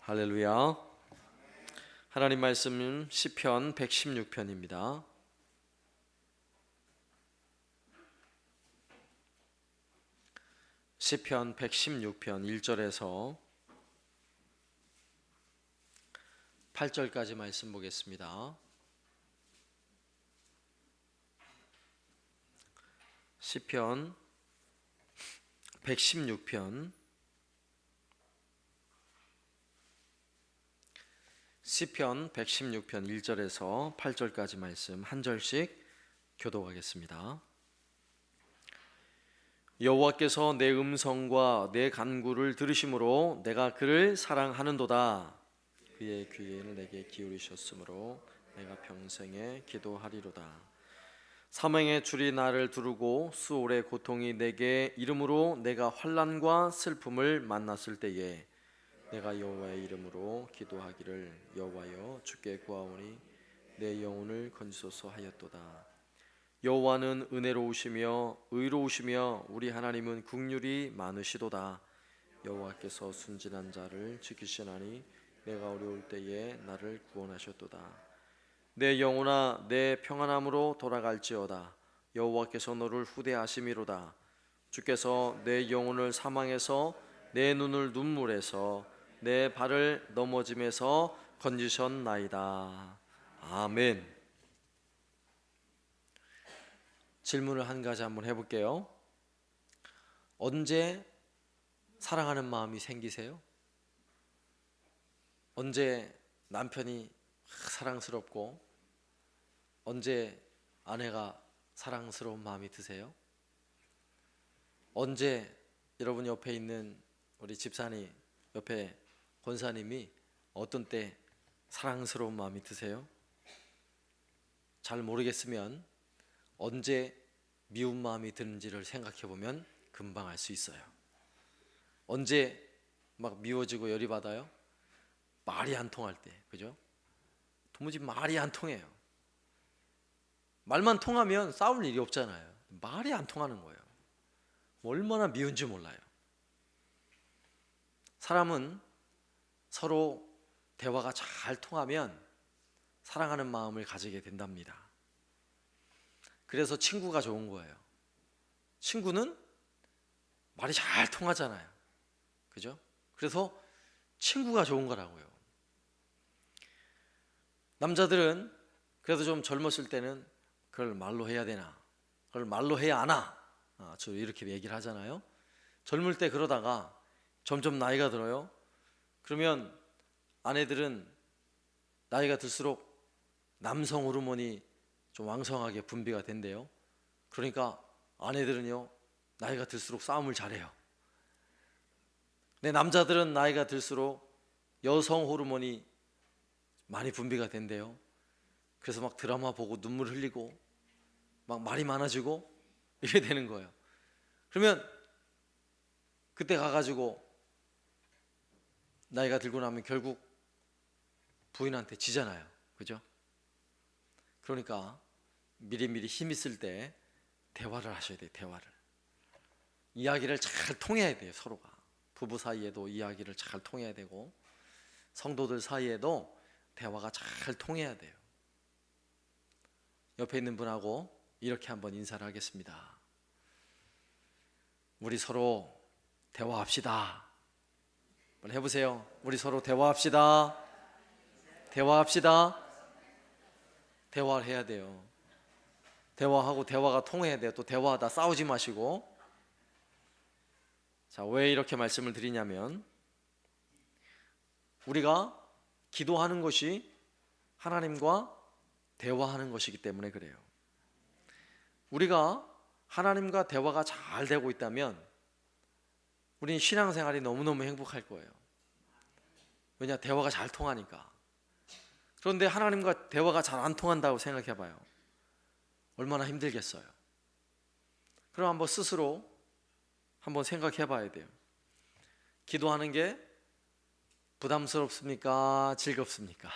할렐루야. 하나님 말씀은 시편 116편입니다. 시편 116편 1절에서 8절까지 말씀 보겠습니다. 시편 116편 시편 116편 1절에서 8절까지 말씀 한 절씩 교독하겠습니다. 여호와께서 내 음성과 내 간구를 들으심으로 내가 그를 사랑하는도다. 그의 귀를 내게 기울이셨으므로 내가 평생에 기도하리로다. 사망의 줄이 나를 두르고 수월의 고통이 내게 이름으로 내가 환난과 슬픔을 만났을 때에 내가 여호와의 이름으로 기도하기를 여호와여 주께 구하오니 내 영혼을 건지소서 하였도다. 여호와는 은혜로우시며 의로우시며 우리 하나님은 긍휼이 많으시도다. 여호와께서 순진한 자를 지키시나니 내가 어려울 때에 나를 구원하셨도다. 내 영혼아 내 평안함으로 돌아갈지어다. 여호와께서 너를 후대하심이로다. 주께서 내 영혼을 사망에서 내 눈을 눈물에서 내 발을 넘어짐에서 건지셨나이다. 아멘. 질문을 한 가지 한번 해볼게요. 언제 사랑하는 마음이 생기세요? 언제 남편이 사랑스럽고 언제 아내가 사랑스러운 마음이 드세요? 언제 여러분 옆에 있는 우리 집사님, 옆에 권사님이 어떤 때 사랑스러운 마음이 드세요? 잘 모르겠으면 언제 미운 마음이 드는지를 생각해 보면 금방 알 수 있어요. 언제 막 미워지고 열이 받아요? 말이 안 통할 때, 그죠? 도무지 말이 안 통해요. 말만 통하면 싸울 일이 없잖아요. 말이 안 통하는 거예요. 얼마나 미운지 몰라요. 사람은 서로 대화가 잘 통하면 사랑하는 마음을 가지게 된답니다. 그래서 친구가 좋은 거예요. 친구는 말이 잘 통하잖아요. 그죠? 그래서 친구가 좋은 거라고요. 남자들은 그래도 좀 젊었을 때는 그걸 말로 해야 되나? 그걸 말로 해야 하나? 저 이렇게 얘기를 하잖아요. 젊을 때 그러다가 점점 나이가 들어요. 그러면 아내들은 나이가 들수록 남성 호르몬이 좀 왕성하게 분비가 된대요. 그러니까 아내들은요 나이가 들수록 싸움을 잘해요. 근데 남자들은 나이가 들수록 여성 호르몬이 많이 분비가 된대요. 그래서 막 드라마 보고 눈물 흘리고 막 말이 많아지고 이렇게 되는 거예요. 그러면 그때 가가지고 나이가 들고 나면 결국 부인한테 지잖아요. 그죠? 그러니까 미리미리 힘 있을 때 대화를 하셔야 돼요. 대화를. 이야기를 잘 통해야 돼요. 서로가. 부부 사이에도 이야기를 잘 통해야 되고 성도들 사이에도 대화가 잘 통해야 돼요. 옆에 있는 분하고 이렇게 한번 인사를 하겠습니다. 우리 서로 대화합시다. 한번 해보세요. 우리 서로 대화합시다. 대화합시다. 대화를 해야 돼요. 대화하고 대화가 통해야 돼요. 또 대화하다 싸우지 마시고. 자, 왜 이렇게 말씀을 드리냐면 우리가 기도하는 것이 하나님과 대화하는 것이기 때문에 그래요. 우리가 하나님과 대화가 잘 되고 있다면 우리는 신앙생활이 너무너무 행복할 거예요. 왜냐? 대화가 잘 통하니까. 그런데 하나님과 대화가 잘 안 통한다고 생각해 봐요. 얼마나 힘들겠어요. 그럼 한번 스스로 한번 생각해 봐야 돼요. 기도하는 게 부담스럽습니까? 즐겁습니까?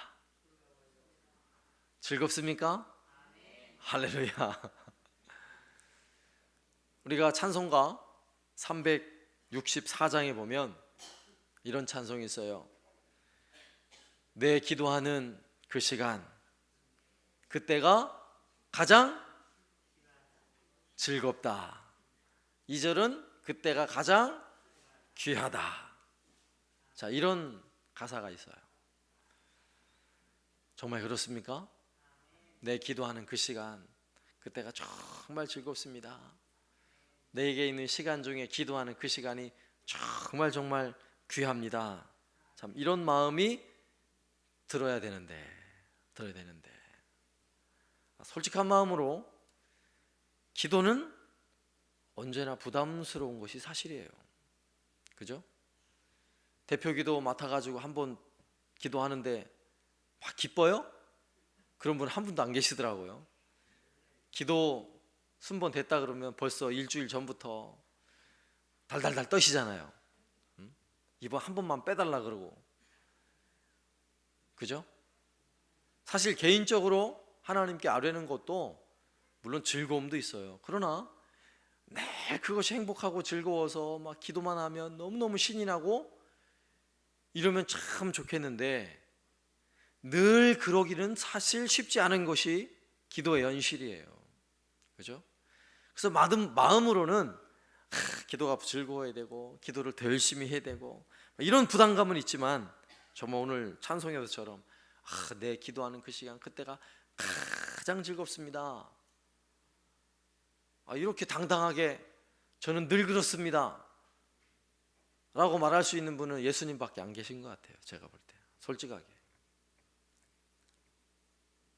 즐겁습니까? 할렐루야. 우리가 찬송가 364장에 보면 이런 찬송이 있어요. 내 기도하는 그 시간, 그때가 가장 즐겁다. 2절은 그때가 가장 귀하다. 자, 이런 가사가 있어요. 정말 그렇습니까? 내 기도하는 그 시간, 그때가 정말 즐겁습니다. 내게 있는 시간 중에 기도하는 그 시간이 정말 귀합니다. 참 이런 마음이 들어야 되는데 솔직한 마음으로 기도는 언제나 부담스러운 것이 사실이에요. 그죠? 대표 기도 맡아가지고 한번 기도하는데 막 기뻐요? 그런 분 한 분도 안 계시더라고요. 기도 순번 됐다 그러면 벌써 일주일 전부터 달달달 떠시잖아요. 이번 한 번만 빼달라 그러고. 그죠? 사실 개인적으로 하나님께 아뢰는 것도 물론 즐거움도 있어요. 그러나 네, 그것이 행복하고 즐거워서 막 기도만 하면 너무너무 신이 나고 이러면 참 좋겠는데 늘 그러기는 사실 쉽지 않은 것이 기도의 현실이에요. 그죠? 그래서 마음으로는 기도가 즐거워야 되고 기도를 더 열심히 해야 되고 이런 부담감은 있지만 정말 오늘 찬송에서처럼 내 기도하는 그 시간 그때가 가장 즐겁습니다. 이렇게 당당하게 저는 늘 그렇습니다 라고 말할 수 있는 분은 예수님밖에 안 계신 것 같아요. 제가 볼 때 솔직하게.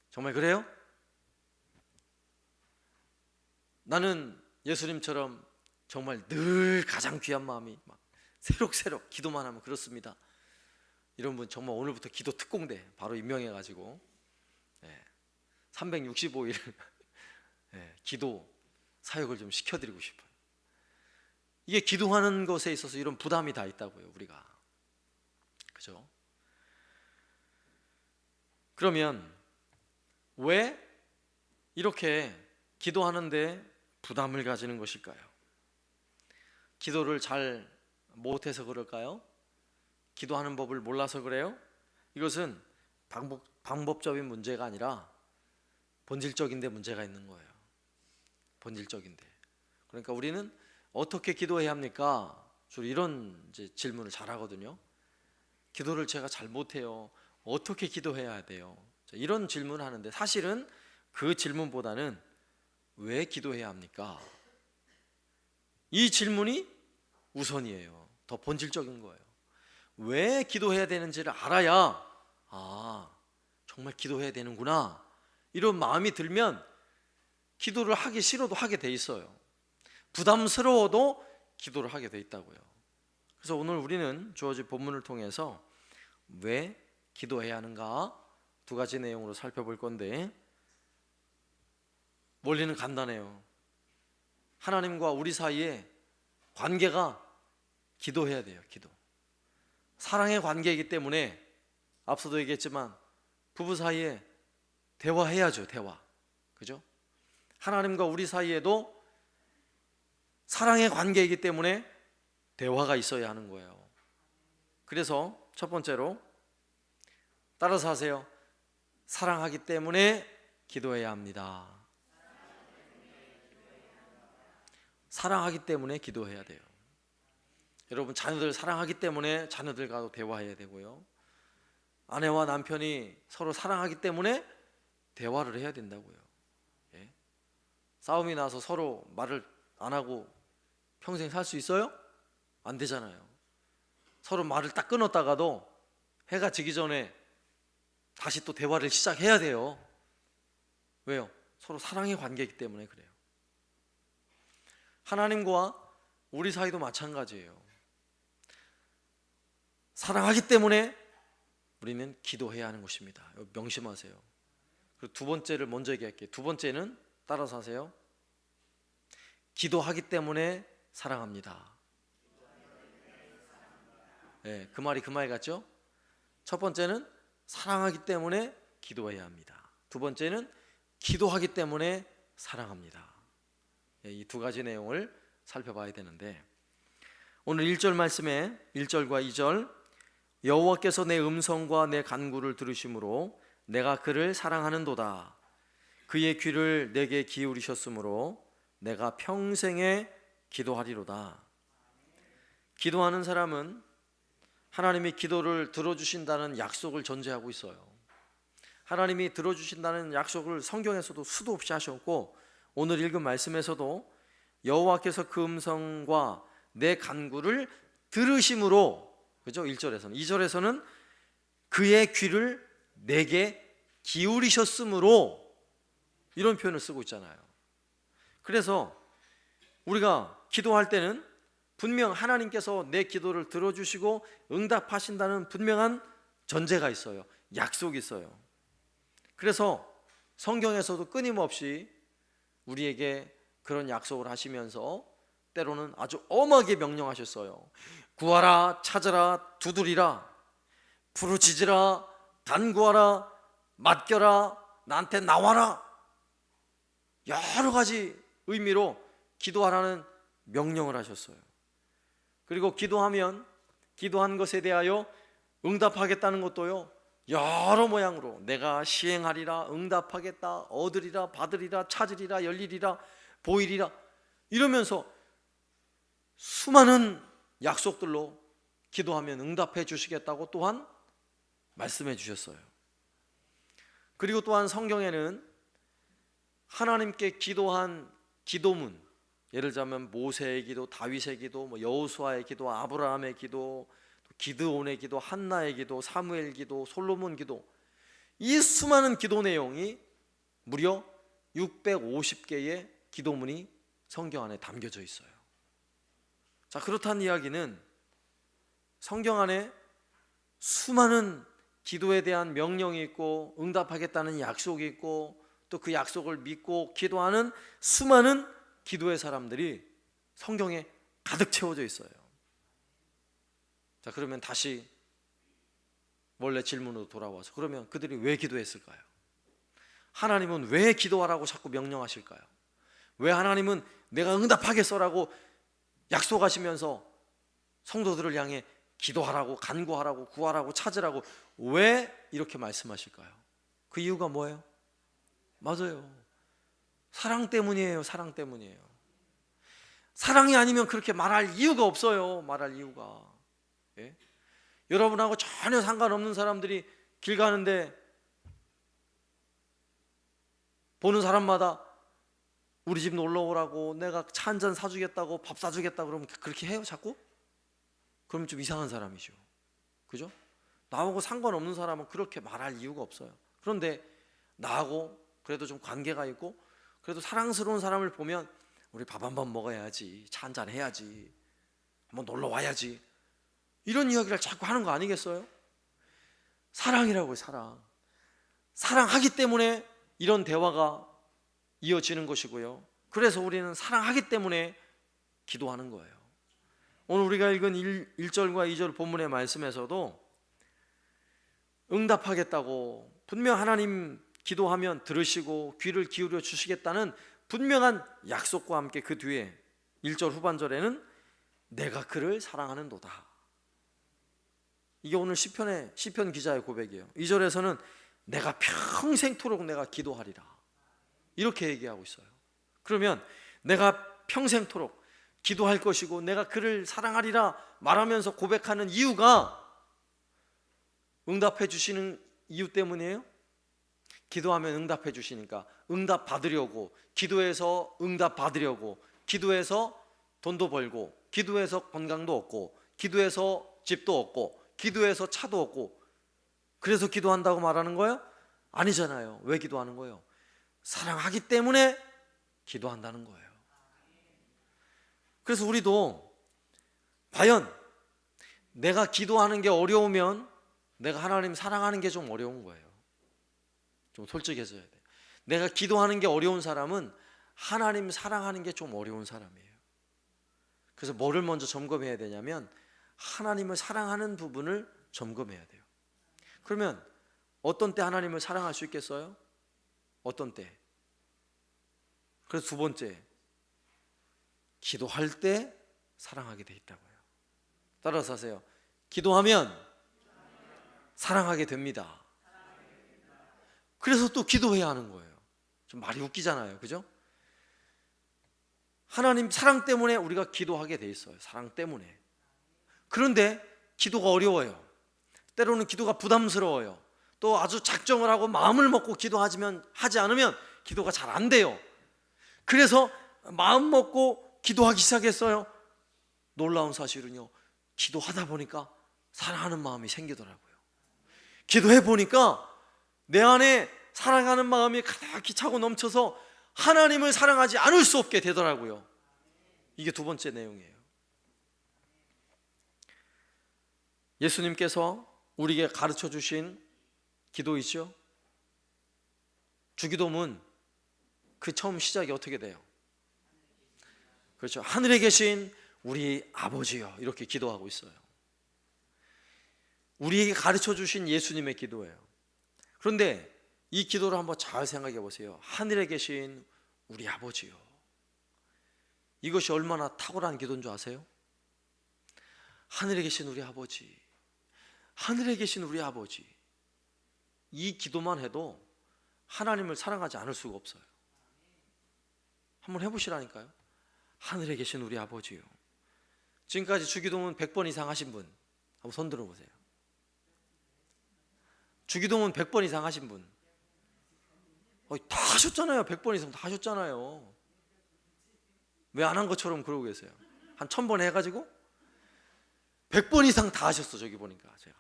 정말 그래요? 나는 예수님처럼 정말 늘 가장 귀한 마음이 막 새록새록 기도만 하면 그렇습니다. 이런 분 정말 오늘부터 기도 특공대 바로 임명해가지고 365일 기도 사역을 좀 시켜드리고 싶어요. 이게 기도하는 것에 있어서 이런 부담이 다 있다고요, 우리가. 그죠? 그러면 왜 이렇게 기도하는데 부담을 가지는 것일까요? 기도를 잘 못해서 그럴까요? 기도하는 법을 몰라서 그래요? 이것은 방법적인 문제가 아니라 본질적인데 문제가 있는 거예요. 본질적인데. 그러니까 우리는 어떻게 기도해야 합니까? 주로 이런 이제 질문을 잘 하거든요. 기도를 제가 잘 못해요. 어떻게 기도해야 돼요? 이런 질문을 하는데 사실은 그 질문보다는 왜 기도해야 합니까? 이 질문이 우선이에요. 더 본질적인 거예요. 왜 기도해야 되는지를 알아야 정말 기도해야 되는구나 이런 마음이 들면 기도를 하기 싫어도 하게 돼 있어요. 부담스러워도 기도를 하게 돼 있다고요. 그래서 오늘 우리는 주어진 본문을 통해서 왜 기도해야 하는가 두 가지 내용으로 살펴볼 건데, 원리는 간단해요. 하나님과 우리 사이에 관계가 기도해야 돼요. 기도. 사랑의 관계이기 때문에 앞서도 얘기했지만 부부 사이에 대화해야죠. 대화. 그죠? 하나님과 우리 사이에도 사랑의 관계이기 때문에 대화가 있어야 하는 거예요. 그래서 첫 번째로 따라서 하세요. 사랑하기 때문에 기도해야 합니다. 사랑하기 때문에 기도해야 돼요. 여러분, 자녀들 사랑하기 때문에 자녀들과도 대화해야 되고요. 아내와 남편이 서로 사랑하기 때문에 대화를 해야 된다고요. 싸움이 나서 서로 말을 안 하고 평생 살 수 있어요? 안 되잖아요. 서로 말을 딱 끊었다가도 해가 지기 전에 다시 또 대화를 시작해야 돼요. 왜요? 서로 사랑의 관계이기 때문에 그래요. 하나님과 우리 사이도 마찬가지예요. 사랑하기 때문에 우리는 기도해야 하는 것입니다. 명심하세요. 그리고 두 번째를 먼저 얘기할게요. 두 번째는 따라서 하세요. 기도하기 때문에 사랑합니다. 네, 그 말이 그 말 같죠? 첫 번째는 사랑하기 때문에 기도해야 합니다. 두 번째는 기도하기 때문에 사랑합니다. 이 두 가지 내용을 살펴봐야 되는데, 오늘 1절 말씀에 1절과 2절 여호와께서 내 음성과 내 간구를 들으심으로 내가 그를 사랑하는도다. 그의 귀를 내게 기울이셨으므로 내가 평생에 기도하리로다. 기도하는 사람은 하나님이 기도를 들어주신다는 약속을 전제하고 있어요. 하나님이 들어주신다는 약속을 성경에서도 수도 없이 하셨고, 오늘 읽은 말씀에서도 여호와께서 그 음성과 내 간구를 들으심으로, 그죠? 1절에서는, 2절에서는 그의 귀를 내게 기울이셨으므로, 이런 표현을 쓰고 있잖아요. 그래서 우리가 기도할 때는 분명 하나님께서 내 기도를 들어주시고 응답하신다는 분명한 전제가 있어요. 약속이 있어요. 그래서 성경에서도 끊임없이 우리에게 그런 약속을 하시면서 때로는 아주 엄하게 명령하셨어요. 구하라, 찾으라, 두드리라, 부르짖으라, 간구하라, 맡겨라, 나한테 나와라. 여러 가지 의미로 기도하라는 명령을 하셨어요. 그리고 기도하면 기도한 것에 대하여 응답하겠다는 것도요, 여러 모양으로 내가 시행하리라, 응답하겠다, 얻으리라, 받으리라, 찾으리라, 열리리라, 보이리라, 이러면서 수많은 약속들로 기도하면 응답해 주시겠다고 또한 말씀해 주셨어요. 그리고 또한 성경에는 하나님께 기도한 기도문, 예를 들자면 모세의 기도, 다윗의 기도, 여호수아의 기도, 아브라함의 기도, 기드온의 기도, 한나의 기도, 사무엘 기도, 솔로몬 기도, 이 수많은 기도 내용이 무려 650개의 기도문이 성경 안에 담겨져 있어요. 자, 그렇다는 이야기는 성경 안에 수많은 기도에 대한 명령이 있고 응답하겠다는 약속이 있고 또 그 약속을 믿고 기도하는 수많은 기도의 사람들이 성경에 가득 채워져 있어요. 자, 그러면 다시 원래 질문으로 돌아와서, 그러면 그들이 왜 기도했을까요? 하나님은 왜 기도하라고 자꾸 명령하실까요? 왜 하나님은 내가 응답하겠어라고 약속하시면서 성도들을 향해 기도하라고, 간구하라고, 구하라고, 찾으라고 왜 이렇게 말씀하실까요? 그 이유가 뭐예요? 맞아요, 사랑 때문이에요. 사랑 때문이에요. 사랑이 아니면 그렇게 말할 이유가 없어요. 말할 이유가. 예? 여러분하고 전혀 상관없는 사람들이 길 가는데 보는 사람마다 우리 집 놀러 오라고, 내가 차 한 잔 사주겠다고, 밥 사주겠다고 그러면 그렇게 해요 자꾸? 그러면 좀 이상한 사람이죠. 그죠? 나하고 상관없는 사람은 그렇게 말할 이유가 없어요. 그런데 나하고 그래도 좀 관계가 있고 그래도 사랑스러운 사람을 보면 우리 밥 한 번 먹어야지, 차 한 잔 해야지, 한번 놀러 와야지, 이런 이야기를 자꾸 하는 거 아니겠어요? 사랑이라고요. 사랑. 사랑하기 때문에 이런 대화가 이어지는 것이고요. 그래서 우리는 사랑하기 때문에 기도하는 거예요. 오늘 우리가 읽은 1절과 2절 본문의 말씀에서도 응답하겠다고, 분명 하나님 기도하면 들으시고 귀를 기울여 주시겠다는 분명한 약속과 함께 그 뒤에 1절 후반절에는 내가 그를 사랑하는도다. 이게 오늘 시편 기자의 고백이에요. 2절에서는 내가 평생토록 내가 기도하리라, 이렇게 얘기하고 있어요. 그러면 내가 평생토록 기도할 것이고 내가 그를 사랑하리라 말하면서 고백하는 이유가 응답해 주시는 이유 때문이에요? 기도하면 응답해 주시니까 응답 받으려고, 기도해서 응답 받으려고, 기도해서 돈도 벌고, 기도해서 건강도 얻고, 기도해서 집도 얻고, 기도해서 차도 얻고, 그래서 기도한다고 말하는 거예요? 아니잖아요. 왜 기도하는 거예요? 사랑하기 때문에 기도한다는 거예요. 그래서 우리도 과연 내가 기도하는 게 어려우면 내가 하나님 사랑하는 게 좀 어려운 거예요. 좀 솔직해져야 돼요. 내가 기도하는 게 어려운 사람은 하나님 사랑하는 게 좀 어려운 사람이에요. 그래서 뭐를 먼저 점검해야 되냐면 하나님을 사랑하는 부분을 점검해야 돼요. 그러면 어떤 때 하나님을 사랑할 수 있겠어요? 어떤 때? 그래서 두 번째, 기도할 때 사랑하게 돼 있다고요. 따라서 하세요. 기도하면 사랑하게 됩니다. 그래서 또 기도해야 하는 거예요. 좀 말이 웃기잖아요, 그죠? 하나님 사랑 때문에 우리가 기도하게 돼 있어요. 사랑 때문에. 그런데 기도가 어려워요. 때로는 기도가 부담스러워요. 또 아주 작정을 하고 마음을 먹고 하지 않으면 기도가 잘 안 돼요. 그래서 마음 먹고 기도하기 시작했어요. 놀라운 사실은요, 기도하다 보니까 사랑하는 마음이 생기더라고요. 기도해 보니까 내 안에 사랑하는 마음이 가득히 차고 넘쳐서 하나님을 사랑하지 않을 수 없게 되더라고요. 이게 두 번째 내용이에요. 예수님께서 우리에게 가르쳐 주신 기도 있죠? 주기도문 그 처음 시작이 어떻게 돼요? 그렇죠. 하늘에 계신 우리 아버지요, 이렇게 기도하고 있어요. 우리에게 가르쳐 주신 예수님의 기도예요. 그런데 이 기도를 한번 잘 생각해 보세요. 하늘에 계신 우리 아버지요, 이것이 얼마나 탁월한 기도인 줄 아세요? 하늘에 계신 우리 아버지, 하늘에 계신 우리 아버지, 이 기도만 해도 하나님을 사랑하지 않을 수가 없어요. 한번 해보시라니까요. 하늘에 계신 우리 아버지요. 지금까지 주기도문 100번 이상 하신 분 한번 손 들어보세요. 주기도문 100번 이상 하신 분, 다 하셨잖아요. 100번 이상 다 하셨잖아요. 왜 안 한 것처럼 그러고 계세요? 한 1000번 해가지고 100번 이상 다 하셨어. 저기 보니까 제가.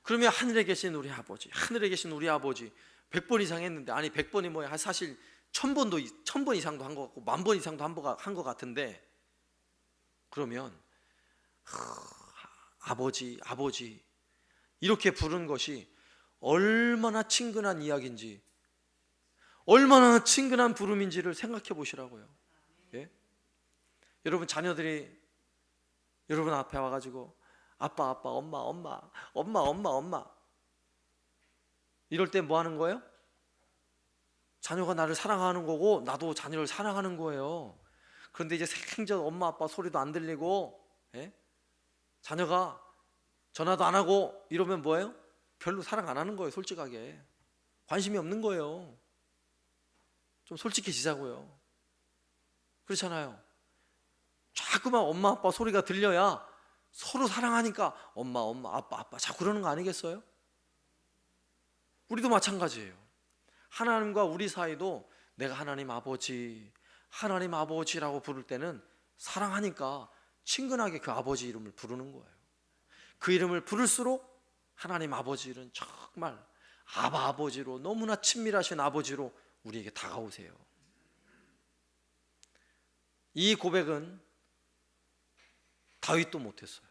그러면 하늘에 계신 우리 아버지, 하늘에 계신 우리 아버지 100번 이상 했는데, 아니 100번이 뭐야, 사실 1000번 이상도 한 것 같고 10,000번 이상도 한 것 같은데, 그러면 아버지 아버지 이렇게 부르는 것이 얼마나 친근한 이야기인지, 얼마나 친근한 부름인지를 생각해 보시라고요. 예? 여러분 자녀들이 여러분 앞에 와가지고 아빠 아빠 엄마 엄마 엄마 엄마 엄마 이럴 때 뭐 하는 거예요? 자녀가 나를 사랑하는 거고 나도 자녀를 사랑하는 거예요. 그런데 이제 생전 엄마 아빠 소리도 안 들리고, 예? 자녀가 전화도 안 하고 이러면 뭐예요? 별로 사랑 안 하는 거예요. 솔직하게 관심이 없는 거예요. 좀 솔직해지자고요. 그렇잖아요. 자꾸만 엄마 아빠 소리가 들려야 서로 사랑하니까 엄마 엄마 아빠 아빠 자꾸 그러는 거 아니겠어요? 우리도 마찬가지예요. 하나님과 우리 사이도 내가 하나님 아버지라고 부를 때는 사랑하니까 친근하게 그 아버지 이름을 부르는 거예요. 그 이름을 부를수록 하나님 아버지는 정말 아버지로, 너무나 친밀하신 아버지로 우리에게 다가오세요. 이 고백은 다윗도 못했어요.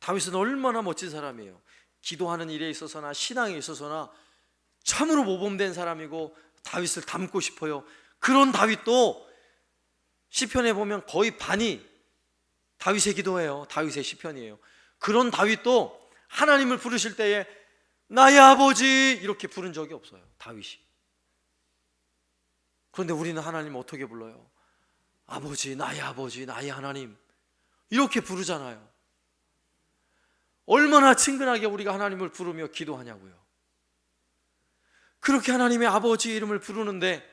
다윗은 얼마나 멋진 사람이에요. 기도하는 일에 있어서나 신앙에 있어서나 참으로 모범된 사람이고 다윗을 닮고 싶어요. 그런 다윗도 시편에 보면 거의 반이 다윗의 기도예요. 다윗의 시편이에요. 그런 다윗도 하나님을 부르실 때에 나의 아버지 이렇게 부른 적이 없어요. 다윗이. 그런데 우리는 하나님을 어떻게 불러요? 아버지, 나의 하나님 이렇게 부르잖아요. 얼마나 친근하게 우리가 하나님을 부르며 기도하냐고요. 그렇게 하나님의 아버지 이름을 부르는데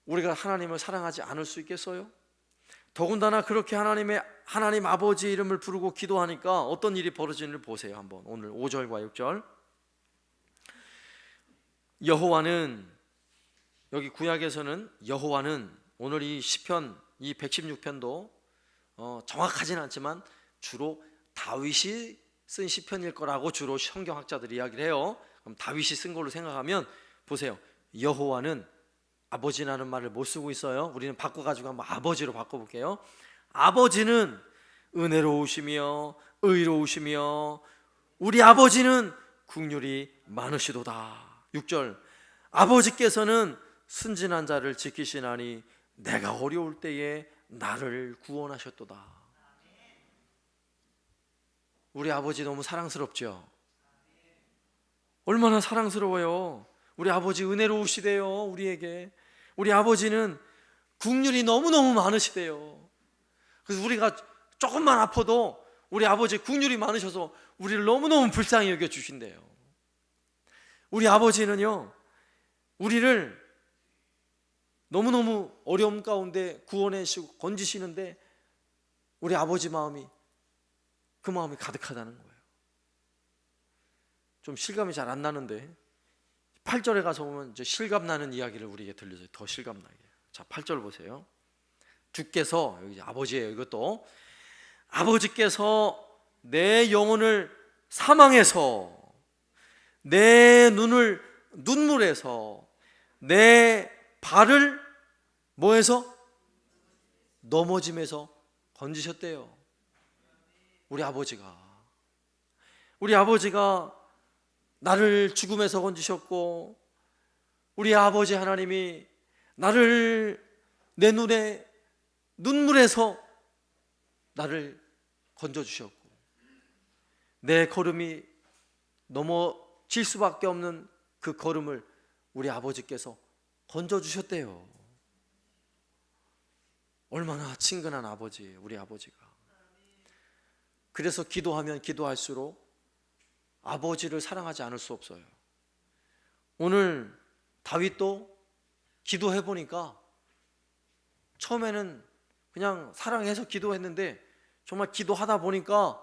우리가 하나님을 사랑하지 않을 수 있겠어요? 더군다나 그렇게 하나님 아버지 이름을 부르고 기도하니까 어떤 일이 벌어지는지 보세요. 한번 오늘 5절과 6절. 여호와는, 여기 구약에서는 여호와는, 오늘 이 시편 이 116편도 정확하지는 않지만 주로 다윗이 쓴 시편일 거라고 주로 성경학자들이 이야기를 해요. 그럼 다윗이 쓴 걸로 생각하면 보세요. 여호와는, 아버지라는 말을 못 쓰고 있어요. 우리는 바꿔가지고 한번 아버지로 바꿔볼게요. 아버지는 은혜로우시며 의로우시며 우리 아버지는 긍휼이 많으시도다. 6절. 아버지께서는 순진한 자를 지키시나니 내가 어려울 때에 나를 구원하셨도다. 우리 아버지 너무 사랑스럽죠? 얼마나 사랑스러워요. 우리 아버지 은혜로우시대요. 우리에게 우리 아버지는 긍휼이 너무너무 많으시대요. 그래서 우리가 조금만 아파도 우리 아버지 긍휼이 많으셔서 우리를 너무너무 불쌍히 여겨주신대요. 우리 아버지는요, 우리를 너무너무 어려움 가운데 구원해 주시고 건지시는데 우리 아버지 마음이, 그 마음이 가득하다는 거예요. 좀 실감이 잘 안 나는데 8절에 가서 보면 저 실감나는 이야기를 우리에게 들려줘요. 더 실감나게. 자, 8절 보세요. 주께서, 여기 아버지예요. 이것도 아버지께서 내 영혼을 사망에서, 내 눈을 눈물에서, 내 발을 뭐에서? 넘어짐에서 건지셨대요. 우리 아버지가 나를 죽음에서 건지셨고, 우리 아버지 하나님이 나를 내 눈에 눈물에서 나를 건져주셨고, 내 걸음이 넘어질 수밖에 없는 그 걸음을 우리 아버지께서 건져주셨대요. 얼마나 친근한 아버지예요, 우리 아버지가. 그래서 기도하면 기도할수록 아버지를 사랑하지 않을 수 없어요. 오늘 다윗도 기도해 보니까 처음에는 그냥 사랑해서 기도했는데 정말 기도하다 보니까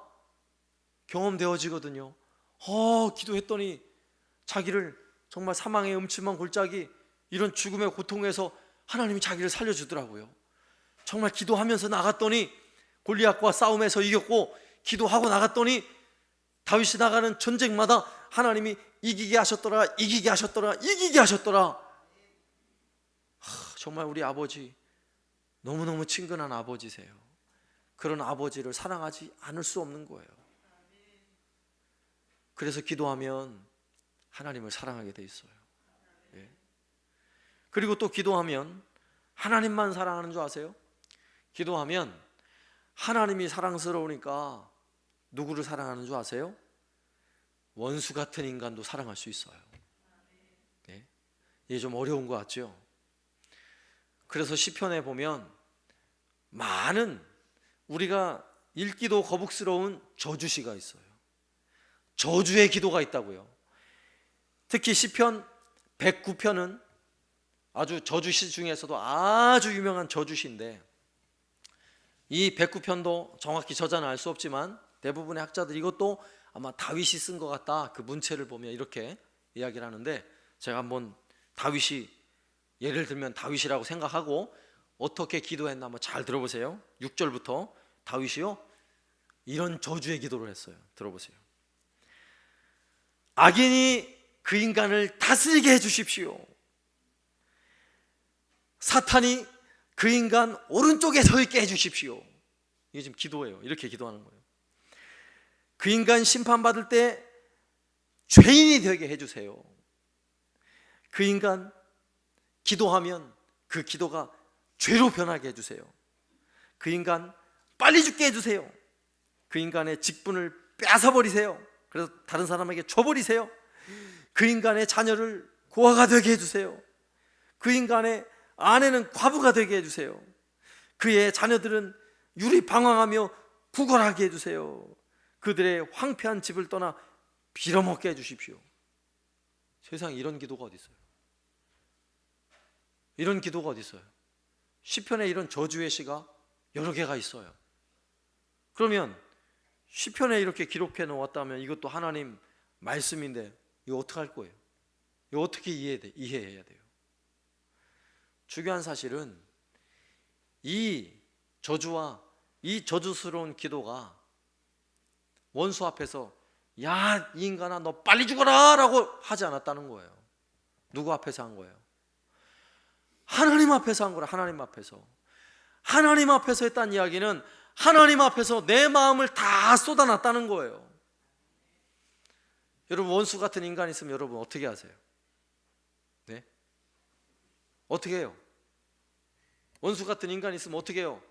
경험되어지거든요. 기도했더니 자기를 정말 사망의 음침한 골짜기, 이런 죽음의 고통에서 하나님이 자기를 살려주더라고요. 정말 기도하면서 나갔더니 골리앗과 싸움에서 이겼고, 기도하고 나갔더니 다윗이 나가는 전쟁마다 하나님이 이기게 하셨더라. 정말 우리 아버지 너무너무 친근한 아버지세요. 그런 아버지를 사랑하지 않을 수 없는 거예요. 그래서 기도하면 하나님을 사랑하게 돼 있어요. 예. 그리고 또 기도하면 하나님만 사랑하는 줄 아세요? 기도하면 하나님이 사랑스러우니까 누구를 사랑하는 줄 아세요? 원수 같은 인간도 사랑할 수 있어요. 네? 이게 좀 어려운 것 같죠? 그래서 시편에 보면 많은 우리가 읽기도 거북스러운 저주시가 있어요. 저주의 기도가 있다고요. 특히 시편 109편은 아주 저주시 중에서도 아주 유명한 저주시인데, 이 109편도 정확히 저자는 알 수 없지만 대부분의 학자들이 이것도 아마 다윗이 쓴 것 같다, 그 문체를 보면 이렇게 이야기를 하는데, 제가 한번 다윗이, 예를 들면 다윗이라고 생각하고 어떻게 기도했나 한번 잘 들어보세요. 6절부터 다윗이요, 이런 저주의 기도를 했어요. 들어보세요. 악인이 그 인간을 다스리게 해주십시오. 사탄이 그 인간 오른쪽에 서 있게 해주십시오. 이게 지금 기도예요. 이렇게 기도하는 거예요. 그 인간 심판받을 때 죄인이 되게 해주세요. 그 인간 기도하면 그 기도가 죄로 변하게 해주세요. 그 인간 빨리 죽게 해주세요. 그 인간의 직분을 뺏어버리세요. 그래서 다른 사람에게 줘버리세요. 그 인간의 자녀를 고아가 되게 해주세요. 그 인간의 아내는 과부가 되게 해주세요. 그의 자녀들은 유리방황하며 구걸하게 해주세요. 그들의 황폐한 집을 떠나 빌어먹게 해주십시오. 세상에 이런 기도가 어디 있어요? 이런 기도가 어디 있어요? 시편에 이런 저주의 시가 여러 개가 있어요. 그러면 시편에 이렇게 기록해 놓았다면 이것도 하나님 말씀인데 이거 어떻게 할 거예요? 이거 어떻게 이해해야 돼요? 중요한 사실은 이 저주와 이 저주스러운 기도가 원수 앞에서 야, 이 인간아 너 빨리 죽어라 라고 하지 않았다는 거예요. 누구 앞에서 한 거예요? 하나님 앞에서 한 거라. 하나님 앞에서. 하나님 앞에서 했다는 이야기는 하나님 앞에서 내 마음을 다 쏟아놨다는 거예요. 여러분, 원수 같은 인간 있으면 여러분 어떻게 하세요? 네? 어떻게 해요? 원수 같은 인간 있으면 어떻게 해요?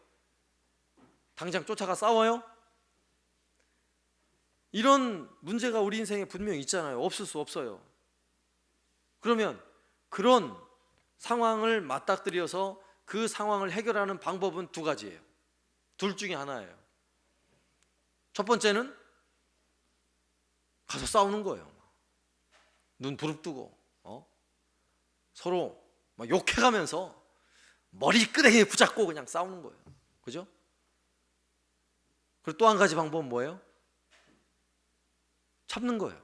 당장 쫓아가 싸워요? 이런 문제가 우리 인생에 분명히 있잖아요. 없을 수 없어요. 그러면 그런 상황을 맞닥뜨려서 그 상황을 해결하는 방법은 두 가지예요. 둘 중에 하나예요. 첫 번째는 가서 싸우는 거예요. 눈 부릅뜨고 서로 막 욕해가면서 머리끄댕이 붙잡고 그냥 싸우는 거예요. 그죠? 그리고 또 한 가지 방법은 뭐예요? 참는 거예요.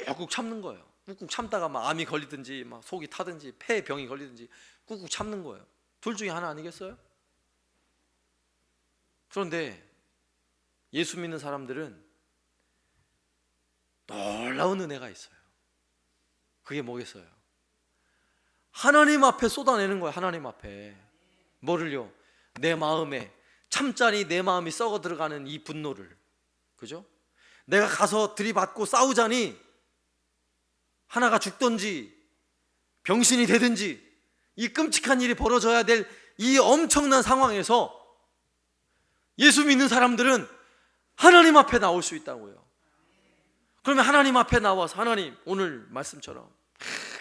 꾹꾹 참는 거예요. 꾹꾹 참다가 막 암이 걸리든지 막 속이 타든지 폐병이 걸리든지 꾹꾹 참는 거예요. 둘 중에 하나 아니겠어요? 그런데 예수 믿는 사람들은 놀라운 은혜가 있어요. 그게 뭐겠어요? 하나님 앞에 쏟아내는 거예요. 하나님 앞에. 뭐를요? 내 마음에 참자니 내 마음이 썩어 들어가는 이 분노를, 그죠? 내가 가서 들이받고 싸우자니 하나가 죽든지 병신이 되든지 이 끔찍한 일이 벌어져야 될 이 엄청난 상황에서 예수 믿는 사람들은 하나님 앞에 나올 수 있다고요. 그러면 하나님 앞에 나와서 하나님, 오늘 말씀처럼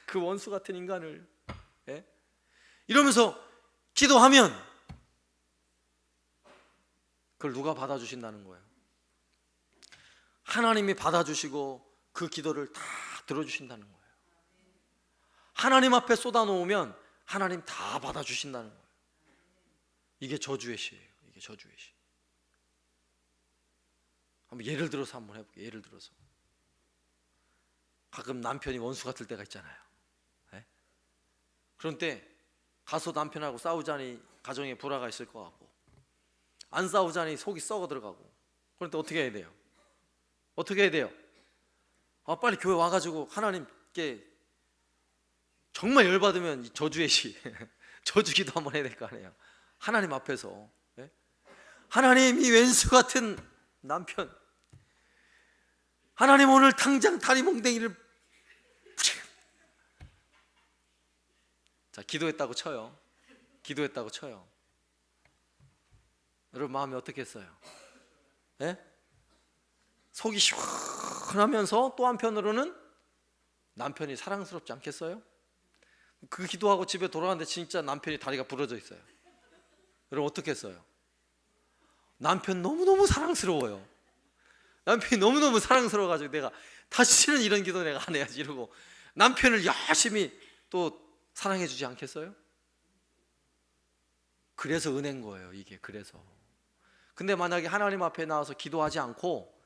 그 원수 같은 인간을 이러면서 기도하면 그걸 누가 받아주신다는 거예요? 하나님이 받아주시고 그 기도를 다 들어주신다는 거예요. 하나님 앞에 쏟아놓으면 하나님 다 받아주신다는 거예요. 이게 저주의 시예요. 이게 저주의 시. 한번 예를 들어서 한번 해볼게요. 예를 들어서 가끔 남편이 원수 같을 때가 있잖아요. 그런 때 가서 남편하고 싸우자니 가정에 불화가 있을 것 같고, 안 싸우자니 속이 썩어 들어가고, 그런데 어떻게 해야 돼요? 어떻게 해야 돼요? 빨리 교회 와가지고 하나님께 정말 열받으면 이 저주의 시 저주기도 한번 해야 될 거 아니에요. 하나님 앞에서 하나님, 이 왼수 같은 남편, 하나님 오늘 당장 다리 몽댕이를 자, 기도했다고 쳐요. 기도했다고 쳐요. 여러분 마음이 어떻겠어요? 속이 시원하면서 또 한편으로는 남편이 사랑스럽지 않겠어요? 그 기도하고 집에 돌아왔는데 진짜 남편이 다리가 부러져 있어요. 여러분 어떻겠어요? 남편 너무너무 사랑스러워요. 남편이 너무너무 사랑스러워가지고 내가 다시는 이런 기도 내가 안 해야지 이러고 남편을 열심히 또 사랑해 주지 않겠어요? 그래서 은혜인 거예요, 이게. 그래서. 근데 만약에 하나님 앞에 나와서 기도하지 않고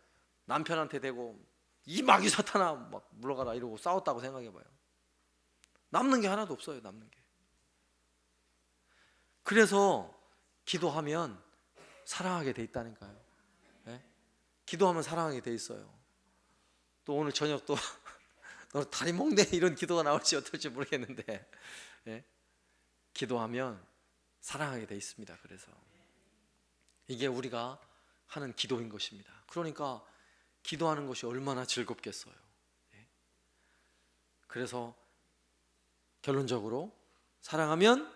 남편한테 대고 이 마귀 사탄아 막 물러가라 이러고 싸웠다고 생각해봐요. 남는 게 하나도 없어요. 남는 게. 그래서 기도하면 사랑하게 돼 있다니까요. 기도하면 사랑하게 돼 있어요. 또 오늘 저녁 또 너 다리 몽댕이 이런 기도가 나올지 어떨지 모르겠는데 기도하면 사랑하게 돼 있습니다. 그래서 이게 우리가 하는 기도인 것입니다. 그러니까 기도하는 것이 얼마나 즐겁겠어요. 그래서 결론적으로 사랑하면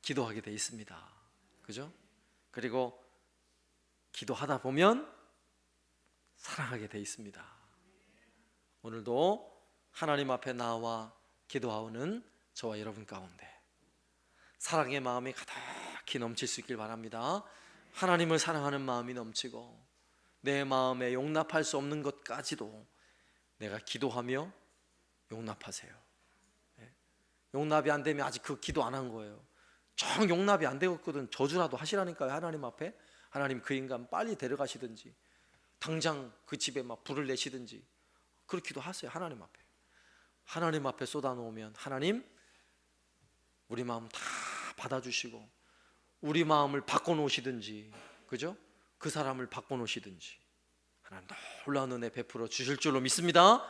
기도하게 돼 있습니다. 그죠? 그리고 기도하다 보면 사랑하게 돼 있습니다. 오늘도 하나님 앞에 나와 기도하오는 저와 여러분 가운데 사랑의 마음이 가득히 넘칠 수 있길 바랍니다. 하나님을 사랑하는 마음이 넘치고 내 마음에 용납할 수 없는 것까지도 내가 기도하며 용납하세요. 용납이 안 되면 아직 그 기도 안 한 거예요. 정 용납이 안 되거든 저주라도 하시라니까요. 하나님 앞에. 하나님 그 인간 빨리 데려가시든지 당장 그 집에 막 불을 내시든지 그렇기도 하세요. 하나님 앞에. 하나님 앞에 쏟아놓으면 하나님 우리 마음 다 받아주시고 우리 마음을 바꿔놓으시든지, 그죠? 그 사람을 바꿔놓으시든지 하나님 놀라운 은혜 베풀어 주실 줄로 믿습니다.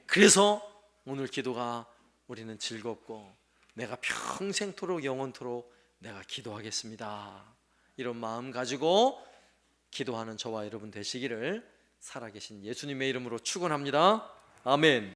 그래서 오늘 기도가 우리는 즐겁고 내가 평생토록 영원토록 내가 기도하겠습니다, 이런 마음 가지고 기도하는 저와 여러분 되시기를 살아계신 예수님의 이름으로 축원합니다. 아멘.